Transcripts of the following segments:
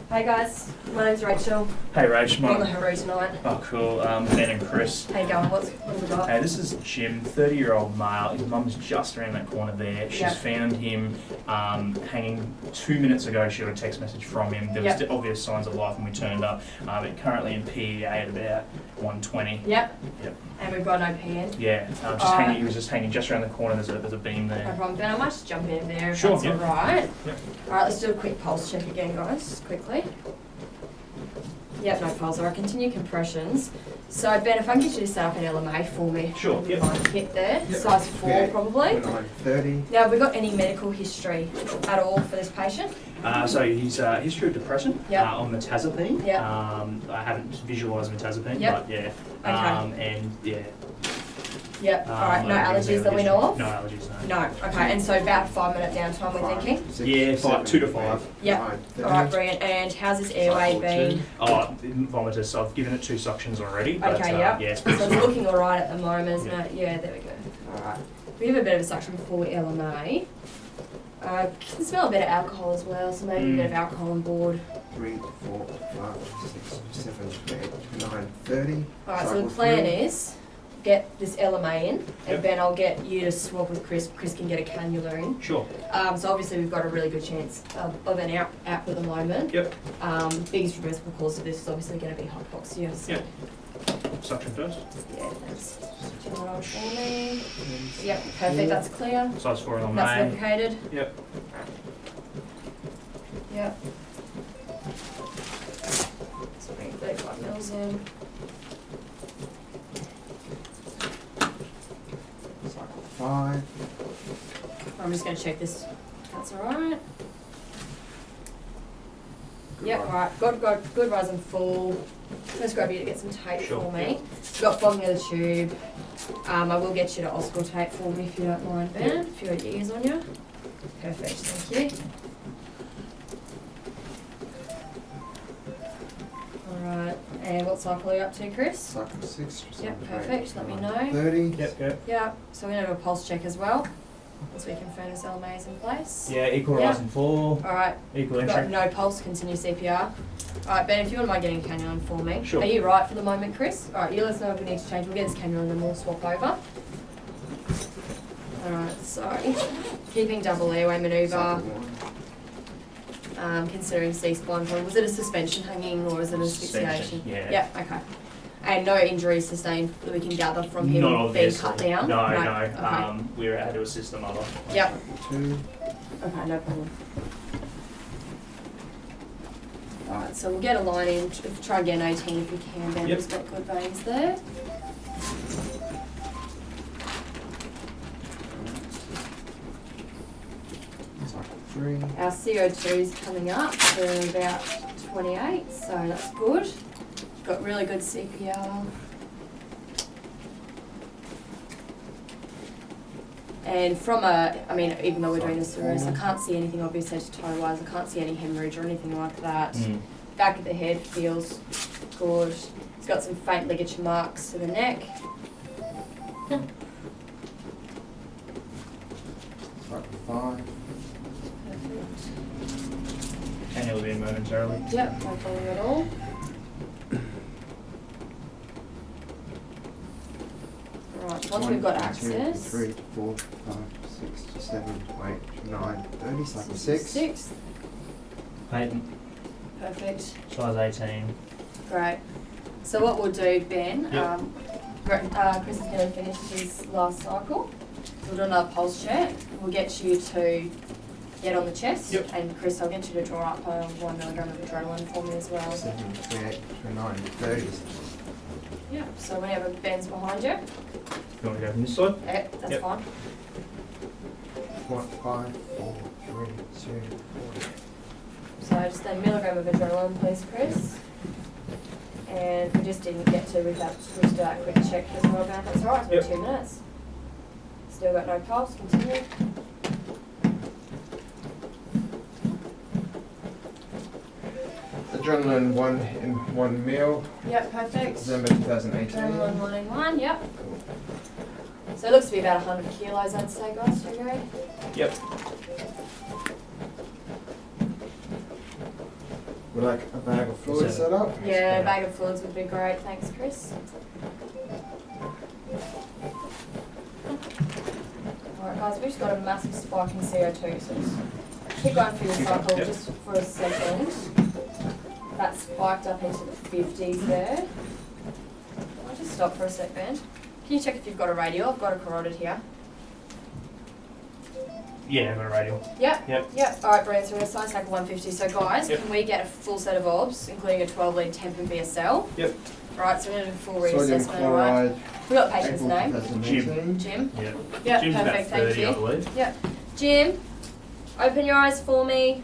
Hey guys, my name's Rachael. Hey Rach, I'm on the Haru tonight. Oh cool, Ben and Chris. How you going? What have we got? Hey, this is Jim, 30-year-old male. His mum's just around that corner there. She's found him hanging 2 minutes ago. She got a text message from him. There was obvious signs of life when we turned up. But currently in PEA at about 120. Yep. And we've got no PN. Yeah, he was just hanging just around the corner. There's a beam there. No problem, Ben. I might just jump in there if Sure, that's alright. Yep. Alright, let's do a quick pulse check again, guys, quickly. Yep, no pulse. Alright, continue compressions. So, Ben, if I can get you to set up an LMA for me. Sure, yep. Hit there, size 4 probably. 930. Now, have we got any medical history at all for this patient? So his history of depression on metazapine. Yep. I haven't visualised metazapine, Yep. but yeah. Okay. Yep, alright, no allergies that we know of? No allergies, no. No, okay, and so about 5 minute downtime we're thinking? 2 to 5. Yep, alright, brilliant. And how's his airway been? Oh, vomitous. So I've given it 2 suctions already. But, Okay, yep. Yeah, it's So it's looking alright at the moment, isn't it? Yeah, there we go. Alright. We have a bit of a suction before we LMA. Can smell a bit of alcohol as well, so maybe a bit of alcohol on board. 3, 4, 5, 6, 7, 8, 9, 30. Alright, so the plan is get this LMA in, and Ben, I'll get you to swap with Chris. Chris can get a cannula in. Sure. So obviously we've got a really good chance of an out at the moment. Yep. Biggest reversible cause of this is obviously going to be hypoxia. So Yep. Suction first. yeah, thanks. Turn that on for me. Yep, perfect. That's clear. Size 4 on That's May. lubricated. Yep. Yep. So bring 35 mils in. Cycle 5. I'm just going to check this. That's all right. Yep, all right. Good rise and fall. Let's grab you to get some tape for me. Got fogging of the tube. I will get you to auscultate for me if you don't mind, Ben. If you've got your ears on you. Perfect, thank you. Alright, and what cycle are you up to, Chris? Cycle 6. Yep, perfect. Let me know. 30. Yep. Yeah, so we're going to do a pulse check as well. Once we confirm this LMA is in place. Yeah, equal rise and fall. Alright, Equal got entry. no pulse, continue CPR. Alright, Ben, if you wouldn't mind getting a cannula in for me. Sure. Are you right for the moment, Chris? Alright, you let us know if we need to change. We'll get this cannula and then we'll swap over. Alright, so keeping double airway manoeuvre. Cycle 1. Considering C-spine problem. Was it a suspension hanging or was it asphyxiation? Yeah. Yeah, okay. And no injuries sustained that we can gather from him Not being obviously. cut down? No. Okay. We had to assist the mother. Yep. Cycle 2. Okay, no problem. Alright, so we'll get a line in, try and get an 18 if we can, Ben. Yep. We've got good veins there. Cycle 3. Our CO2 is coming up to about 28, so that's good. Got really good CPR. And from even though we're doing this through I can't see anything obvious head to toe wise. I can't see any hemorrhage or anything like that. Back of the head feels good. It's got some faint ligature marks to the neck. Cycle 5. And he'll be in momentarily. Yep, no problem at all. Right, once we've got 1, 2, access. 3, 4, 5, 6, 7, 8, 9, 30. Cycle 6. 6. Patent. Perfect. Size 18. Great. So what we'll do, Ben, Yep. Chris is going to finish his last cycle. We'll do another pulse check. We'll get you to get on the chest. Yep. And Chris, I'll get you to draw up 1 milligram of adrenaline for me as well. 7, 3, 8, 9, 30. Yeah. So whenever Ben's behind you, You want to go from this side? yeah, that's Yep. fine. 1, 5, 4, 3, 2, 4. So just a milligram of adrenaline, please, Chris. And we just didn't get to with that. We'll just do that quick check as well, Ben. That's all right. It's been 2 minutes. Still got no pulse. Continue. Adrenaline 1 in 1 mil. Yep, perfect. December 2018. Adrenaline 1 in 1, yep. So it looks to be about 100 kilos, I'd say, guys. Do you agree? Yep. Would like a bag of fluid So- set up? Yeah, a bag of fluids would be great. Thanks, Chris. Alright guys, we've just got a massive spike in CO2, so just keep going through your cycle Yep. just for a second. That spiked up into the 50s there. I'll just stop for a sec, Ben. Can you check if you've got a radial? I've got a carotid here. Yeah, I've got a radial. Yep. Yep. Yep. Alright, brilliant. So we're going to science cycle 150. So guys, Yep. can we get a full set of obs, including a 12 lead temp and BSL? Yep. Right, so we're going to do a full Sodium reassessment, alright? chloride, We've got patient's April name. 2018. Jim. Yeah. Yep, Jim's perfect, about thank 30, I you. believe. Jim, open your eyes for me.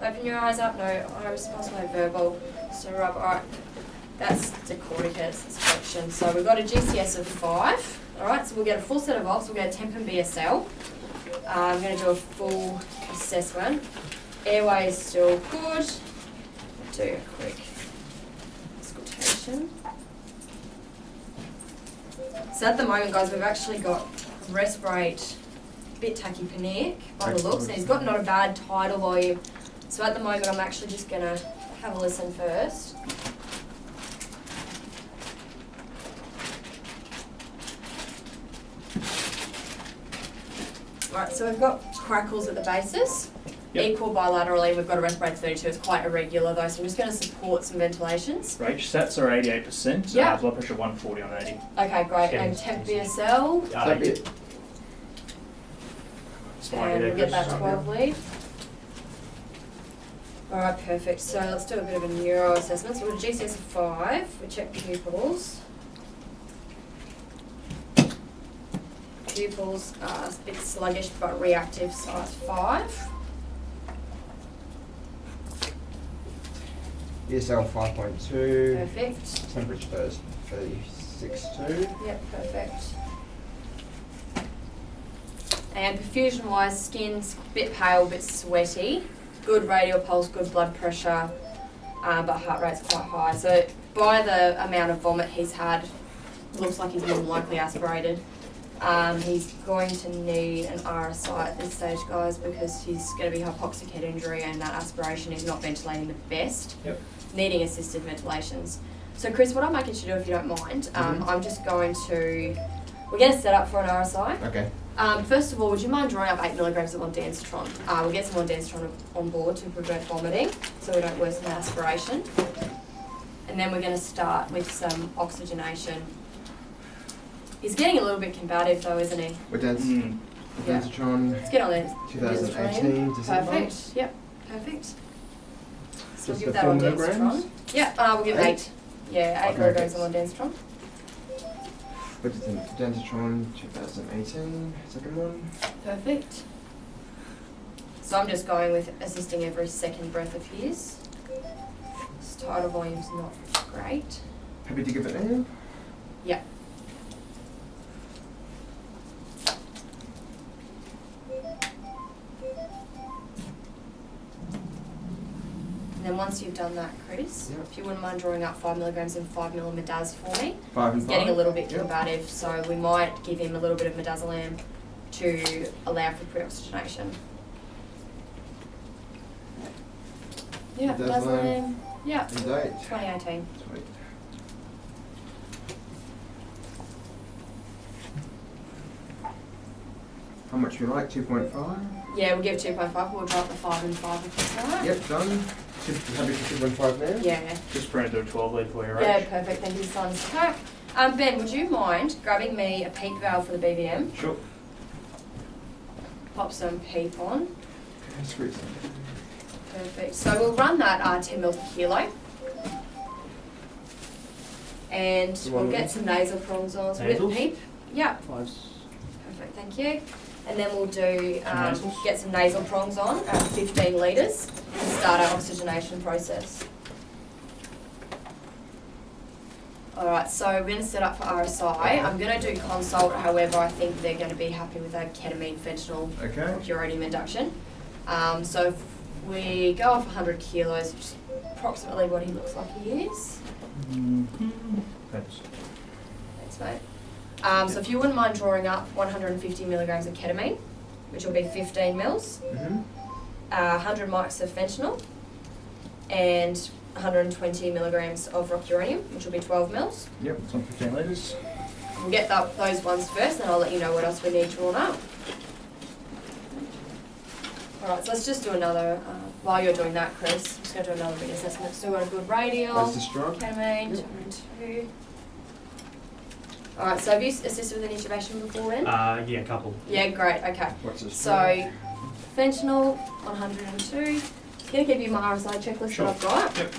Open your eyes up. No, I response no verbal. So rub. Alright. That's decorticus, it's flexion. So we've got a GCS of 5. Alright, so we'll get a full set of obs, we'll get a temp and BSL. I'm going to do a full assessment. Airway is still good. Do a quick auscultation. So at the moment, guys, we've actually got respirate, a bit tachypneic by the looks, and he's got not a bad tidal volume. So at the moment, I'm actually just going to have a listen first. Right, so we've got crackles at the basis, Yep. equal bilaterally. We've got a respirate 32. It's quite irregular though, so I'm just going to support some ventilations. Rach stats are 88%. Yeah. Blood pressure 140 on 80. Okay, great. Yeah. And temp BSL, Smiley and there, we'll get Chris. that 12 lead. Alright, perfect. So let's do a bit of a neuro assessment. So we've got a GCS of 5. We check pupils. Pupils are a bit sluggish but reactive, size 5. ESL 5.2. Perfect. Temperature is 36.2. Yep, perfect. And perfusion wise, skin's a bit pale, a bit sweaty. Good radial pulse, good blood pressure, but heart rate's quite high. So by the amount of vomit he's had, looks like he's more than likely aspirated. He's going to need an RSI at this stage, guys, because he's going to be hypoxic head injury and that aspiration is not ventilating the best. Yep. Needing assisted ventilations. So Chris, what I'd like you to do, if you don't mind, I'm just going to, we're going to set up for an RSI. Okay. First of all, would you mind drawing up 8 milligrams of ondansetron? We'll get some ondansetron on board to prevent vomiting, so we don't worsen the aspiration. And then we're going to start with some oxygenation. He's getting a little bit combative though, isn't he? With Yeah. Densitron Let's get on there. 2018 December. Perfect. Yep. Perfect. So we'll Just give the that 4 ondansetron. milligrams? Yeah, we'll give 8. Yeah, 8 Okay. milligrams of ondansetron. With Densitron 2018, second one. Perfect. So I'm just going with assisting every second breath of his. His tidal volume's not great. Happy to give it now? Yeah. And then once you've done that, Chris, Yep. if you wouldn't mind drawing up 5 milligrams and 5 ml midaz for me. 5 and He's 5. getting a little bit Yep. combative, so we might give him a little bit of midazolam to allow for pre-oxygenation. Yeah, Midazolam. midazolam. Yeah, And date. 2018. Sweet. How much you like? 2.5? Yeah, we'll give 2.5. We'll drop the 5 and 5 if that's alright. Yep, done. Happy for 2.5 now? Yeah. Just trying to do a 12 lead for you, Rach. Yeah, perfect. Thank you, Son's attack. Ben, would you mind grabbing me a PEEP valve for the BVM? Sure. Pop some PEEP on. Okay, sweet. Perfect. So we'll run that 10 ml per kilo. And You we'll want get me? some nasal prongs on with Nasals? PEEP. Yeah, Fives. perfect. Thank you. And then we'll do Some nasals? get some nasal prongs on at 15 litres to start our oxygenation process. Alright, so we're going to set up for RSI. I'm going to do consult, however, I think they're going to be happy with our ketamine, fentanyl, Okay. or curative induction. So if we go off 100 kilos, which is approximately what he looks like he is. Thanks. Thanks, mate. So if you wouldn't mind drawing up 150 milligrams of ketamine, which will be 15 mils, Mm-hmm. 100 mics of fentanyl, and 120 milligrams of rock uranium, which will be 12 mils. Yep, it's on 15 litres. We'll get those ones first, and I'll let you know what else we need drawn up. Alright, so let's just do another, while you're doing that, Chris, I'm just going to do another reassessment. Still got a good radial, Where's the straw? ketamine, 202. Alright, so have you assisted with an intubation before then? Yeah, a couple. Yeah, great, okay. What's the straw? So, fentanyl, 102. Going to give you my RSI checklist Sure. that I've got, Yep.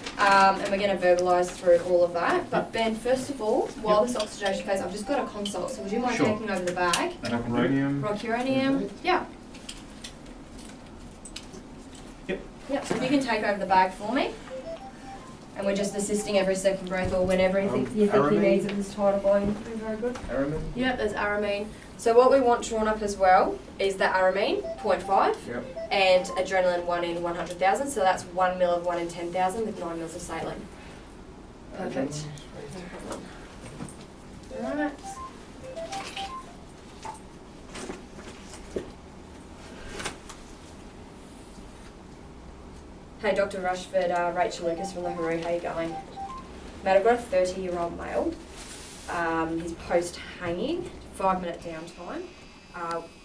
and we're going to verbalise through all of that. But Ben, first of all, while this oxidation phase, I've just got a consult, so would you mind Sure. taking over the bag? And I can do. Uranium. Rock uranium, yeah. Yep. Yep, so if you can take over the bag for me. And we're just assisting every second breath or whenever you think he aramine. needs at this tidal volume. Very good. Aramine. Yep, there's aramine. So what we want drawn up as well is the aramine, 0.5, Yep. and adrenaline 1 in 100,000. So that's 1 mil of 1 in 10,000 with 9 mils of saline. Perfect. Alright. Hey, Dr. Rushford, Rachael Lucas from the Haru, how you going? Mate, I've got a 30-year-old male. He's post-hanging, 5-minute downtime.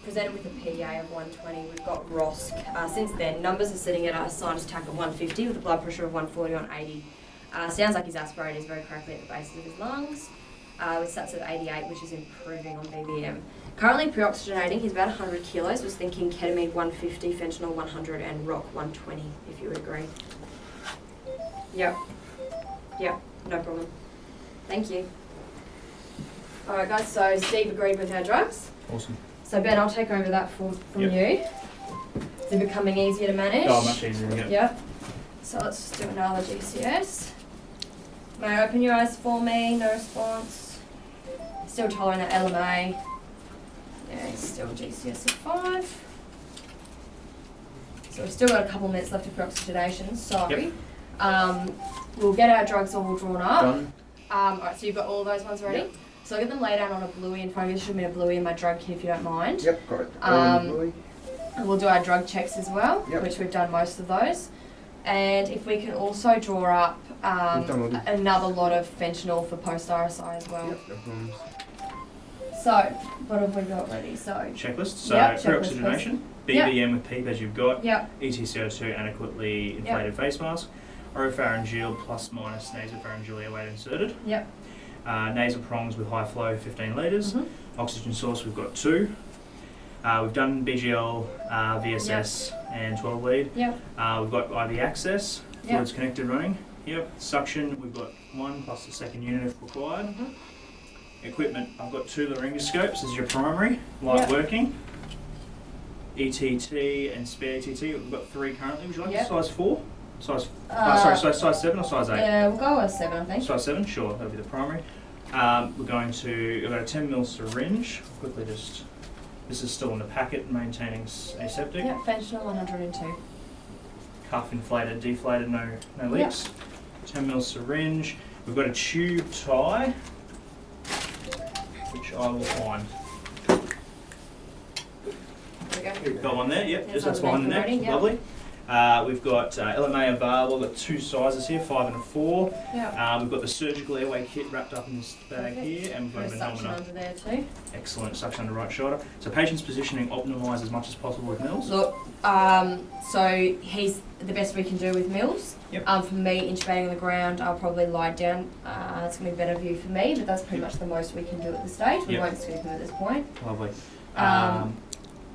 Presented with a PA of 120. We've got ROSC. Since then, numbers are sitting at a sinus attack of 150 with a blood pressure of 140 on 80. Sounds like he's aspirated, he's very crackly at the bases of his lungs. With stats at 88, which is improving on BBM. Currently pre-oxygenating, he's about 100 kilos. Was thinking ketamine 150, fentanyl 100, and rock 120, if you would agree. Yep. Yep, no problem. Thank you. Alright guys, so Steve agreed with our drugs. Awesome. So Ben, I'll take over that from you. Is it becoming easier to manage? Oh, much easier, yeah. Yep. So let's just do another GCS. May I open your eyes for me? No response. Still tolerant at LMA. Yeah, he's still GCS of 5. So we've still got a couple minutes left of peroxygenation. So Yep. We'll get our drugs all drawn up. Done. Alright, so you've got all of those ones ready? Yep. So I'll get them laid out on a bluey in front of you. There should be a bluey in my drug kit if you don't mind. Yep, got it. And we'll do our drug checks as well, Yep. which we've done most of those. And if we can also draw up We've done all the- another lot of fentanyl for post-RSI as well. Yep, no problems. So, what have we got ready? So, Checklist. So, Yep, checklist, pre-oxygenation, Yep. BBM with PEEP as you've got, yep, ETCO2 adequately inflated face mask, oropharyngeal plus minus nasopharyngeal airway inserted, yep. nasal prongs with high flow 15 litres, Mhm. oxygen source we've got 2. We've done BGL, VSS and 12 lead. Yep, We've got IV access, Yep. fluids connected running. Yep. Suction, we've got 1 plus the second unit if required. Mhm. Equipment, I've got 2 laryngoscopes as your primary, light Yep. working. ETT and spare ETT, we've got 3 currently. Would you like Yep. a size 4? Size, size 7 or size 8? Yeah, we'll go with 7, I think. Size 7, sure, that'll be the primary. We're going to, we've got a 10 ml syringe. Quickly just, this is still in the packet, maintaining aseptic. Yep, fentanyl 102. Cuff inflated, deflated, no leaks. 10 ml syringe. We've got a tube tie, which I will find. There we go. Got one there, yep, That's just that's underneath behind the neck, already, yep. lovely. We've got LMA available, we've got 2 sizes here, 5 and a 4. Yeah. We've got the surgical airway kit wrapped up in this bag Perfect. here, and we've got There's a suction venometer. under there too. Excellent, suction under right shoulder. So patient's positioning optimised as much as possible with Mills. Look, so he's the best we can do with Mills. Yep. For me, intubating on the ground, I'll probably lie down. It's going to be a better view for me, but that's pretty much the most we can do at this stage. We Yep. won't scoop him at this point. Lovely.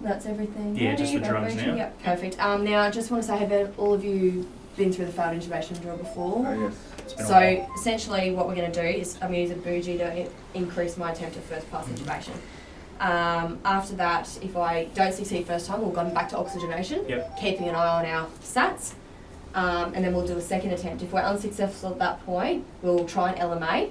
That's everything. Yeah, just the drugs now. Yep, perfect. Now, I just want to say, have all of you been through the failed intubation drill before? Oh, yes. It's been a So while. essentially what we're going to do is I'm going to use a bougie to increase my attempt at first pass intubation. After that, if I don't succeed first time, we'll go back to oxygenation, Yep. keeping an eye on our sats, and then we'll do a second attempt. If we're unsuccessful at that point, we'll try an LMA.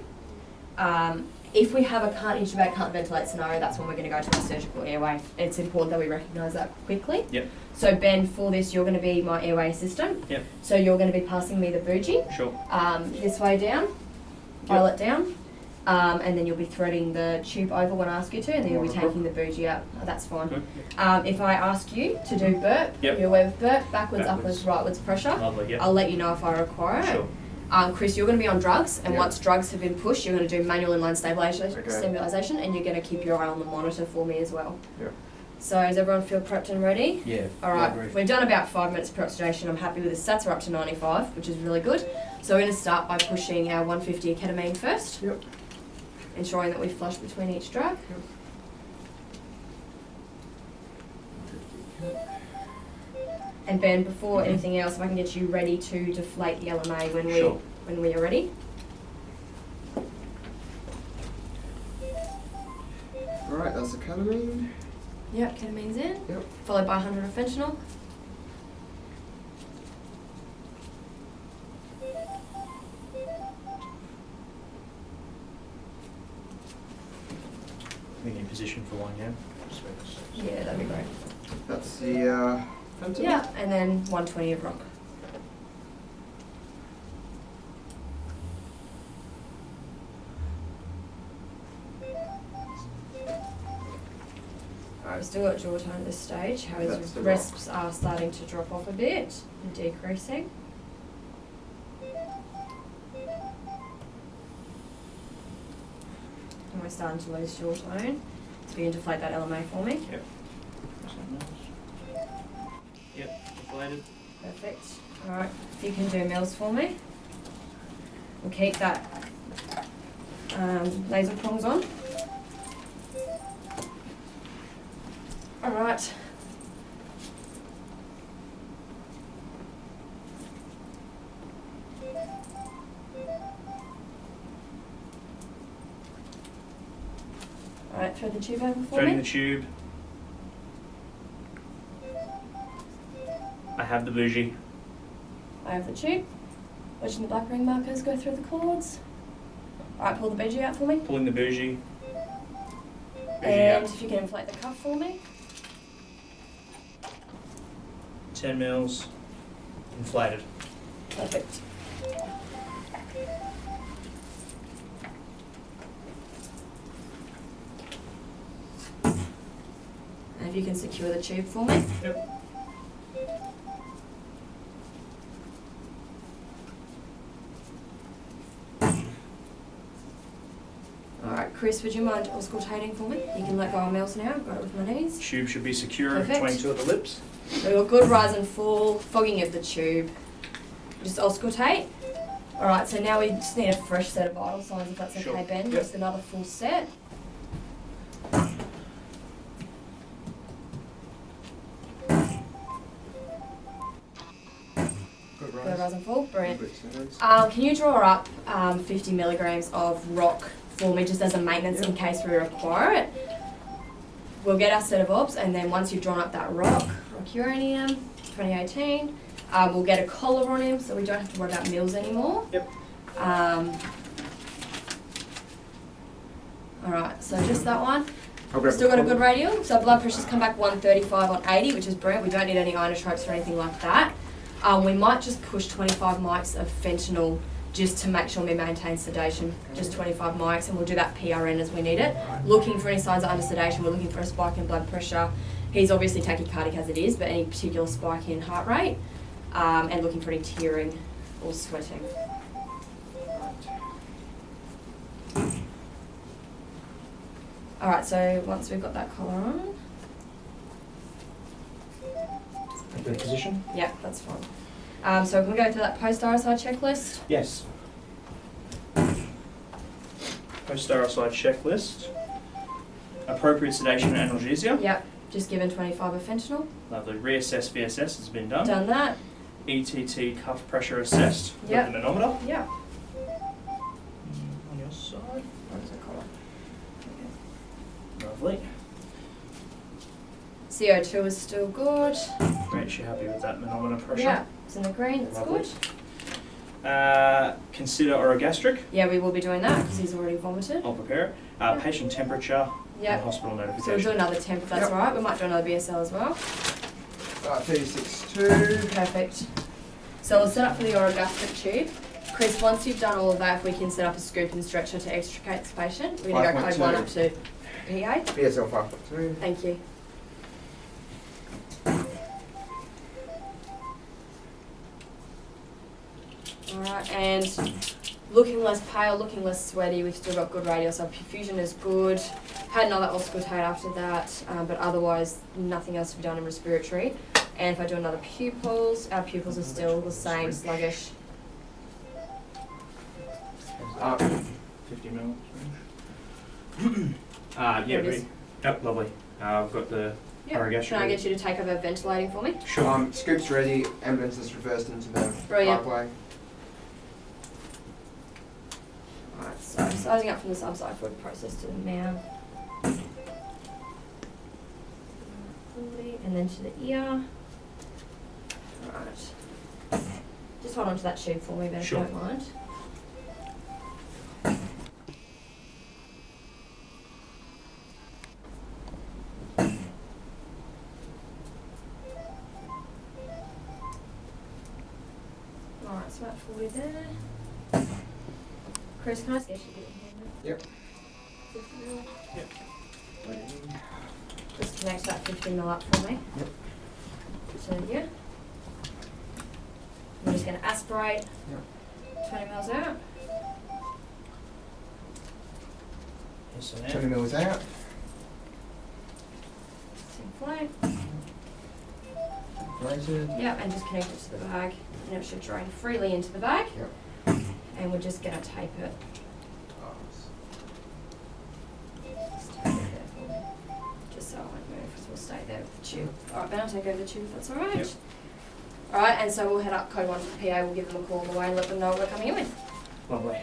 If we have a can't intubate, can't ventilate scenario, that's when we're going to go to the surgical airway. It's important that we recognise that quickly. Yep. So Ben, for this, you're going to be my airway assistant. Yep. So you're going to be passing me the bougie. Sure. This way down, Yep. pilot down, And then you'll be threading the tube over when I ask you to, and then you'll be taking the bougie out. Oh, that's fine. If I ask you to do burp, you're aware with burp, backwards, upwards, rightwards pressure. Lovely, yep. I'll let you know if I require it. Sure. Chris, you're going to be on drugs, and once drugs have been pushed, you're going to do manual inline stabilisation, and you're going to keep your eye on the monitor for me as well. Yep. So does everyone feel prepped and ready? Yeah. All right, we've done about 5 minutes per oxidation. I'm happy with the stats are up to 95, which is really good. So we're going to start by pushing our 150 ketamine first. Yep. Ensuring that we flush between each drug. And Ben, before anything else, if I can get you ready to deflate the LMA when we are ready. Alright, that's the ketamine. Yep, ketamine's in. Yep. Followed by 100 of fentanyl. We need position for one, yeah? Yeah, that'd be great. That's the fentanyl. Yeah, and then 120 of rock. Alright, we've still got jaw tone at this stage. How his That's the rests are starting to drop off a bit and decreasing. And we're starting to lose jaw tone. So you can deflate that LMA for me. Yep. Yep, deflated. Perfect. Alright, if you can do mils for me. We'll keep that laser prongs on. Alright. Alright, thread the tube over for Threading me. the tube. I have the bougie. I have the tube. Watching the black ring markers go through the cords. Alright, pull the bougie out for me. Pulling the bougie. And if you can inflate the cuff for me. 10 mils. Inflated. Perfect. And if you can secure the tube for me. Yep. Alright, Chris, would you mind auscultating for me? You can let go of mils now. I've got it with my knees. Tube should be secure Perfect. between two of the lips. So you've got good rise and fall, fogging of the tube. Just auscultate. Alright, so now we just need a fresh set of vital signs if that's okay, Sure. Ben. Yep. Just another full set. Good Good rise. rise and fall, brilliant. Good size. Can you draw up 50 milligrams of rock for me just as a maintenance in case we require it? We'll get our set of obs, and then once you've drawn up that rock uranium, 2018, we'll get a collar on him so we don't have to worry about mils anymore. Yep. Alright, so just that one. I'll grab Still the got a good collar. radial, so blood pressure's come back 135 on 80, which is brilliant. We don't need any inotropes or anything like that. We might just push 25 mics of fentanyl just to make sure we maintain sedation. Just 25 mics, and we'll do that PRN as we need it. Looking for any signs of under sedation, we're looking for a spike in blood pressure. He's obviously tachycardic as it is, but any particular spike in heart rate, and looking for any tearing or sweating. Alright, so once we've got that collar on, Good position? yeah, that's fine. So can we go through that post-RSI checklist? Yes. Post-RSI checklist. Appropriate sedation and analgesia. Yep, just given 25 of fentanyl. Lovely. Reassess VSS has been done. Done that. ETT cuff pressure assessed Yep. with the manometer. Yep. On your side. Where's the collar? Lovely. CO2 is still good. Great, you're happy with that manometer pressure? Yeah, it's in the green, that's Lovely. good. Consider orogastric. Yeah, we will be doing that because he's already vomited. I'll prepare it. Patient temperature and Yep. hospital So we'll notification. do another temp if that's Yep. alright. We might do another BSL as well. 36.2. Perfect. So we'll set up for the orogastric tube. Chris, once you've done all of that, if we can set up a scoop and stretcher to extricate this patient, we're going to go code 1 up to PA. BSL 5.2. Thank you. Alright, and looking less pale, looking less sweaty, we've still got good radial, so perfusion is good. Had another auscultate after that, but otherwise nothing else to be done in respiratory. And if I do another pupils, our pupils are still the same, sluggish. 50 mil. Yeah, There it is. Yep, lovely. I've got the irrigation. Can I get you to take over ventilating for me? Sure. Scoop's ready. Ambulance is reversed into the Brilliant. driveway. Alright, so sizing up from the subxiphoid process to the mouth. And then to the ear. Alright. Just hold on to that tube for me, but Sure. if you don't mind. Alright, so about 40 there. Chris, can I sketch you a Yep. 50 mil? Yep. Just connect that 50 mil up for me. Yep. So here. I'm just going to aspirate Yep. 20 mils out. Yes, 20 mils out. Inflate. Rated. Yep, and just connect it to the bag. And it should drain freely into the bag. Yep. And we're just going to tape it. Just tape it there for me. Just so it won't move, because we'll stay there with the tube. Alright, Ben, I'll take over the tube if that's alright. Yep. Alright, and so we'll head up code 1 to the PA. We'll give them a call on the way and let them know what we're coming in with. Lovely.